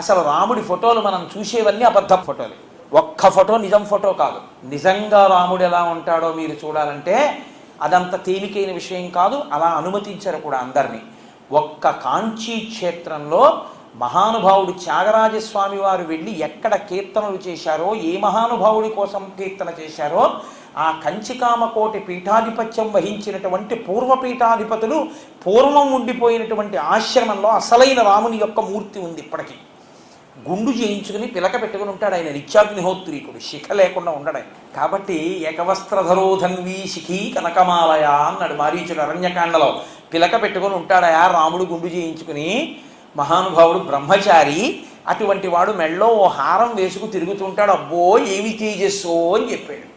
అసలు రాముడి ఫోటోలు మనం చూసేవన్నీ అబద్ధ ఫోటోలు, ఒక్క ఫోటో నిజం ఫోటో కాదు. నిజంగా రాముడు ఎలా ఉంటాడో మీరు చూడాలంటే అదంత తేలికైన విషయం కాదు, అలా అనుమతించరు కూడా అందరినీ. ఒక్క కాంచీ క్షేత్రంలో మహానుభావుడు త్యాగరాజస్వామి వారు వెళ్ళి ఎక్కడ కీర్తనలు చేశారో, ఏ మహానుభావుడి కోసం కీర్తన చేశారో, ఆ కంచికామకోటి పీఠాధిపత్యం వహించినటువంటి పూర్వపీఠాధిపతులు పూర్వం ఉండిపోయినటువంటి ఆశ్రమంలో అసలైన రాముని యొక్క మూర్తి ఉంది. ఇప్పటికీ గుండు చేయించుకుని పిలక పెట్టుకుని ఉంటాడు ఆయన, నిత్యాగ్నిహోత్రీకుడు, శిఖ లేకుండా ఉండడు ఆయన. కాబట్టి ఏకవస్త్రధరోధన్వీ శిఖీ కనకమాలయ అన్నాడు మారీచుడు అరణ్యకాండలో. పిలక పెట్టుకుని ఉంటాడయా రాముడు గుండు చేయించుకుని, మహానుభావుడు బ్రహ్మచారి, అటువంటి వాడు మెళ్ళో ఓ హారం వేసుకు తిరుగుతుంటాడు. అబ్బో ఏమి తేజస్సో అని చెప్పాడు.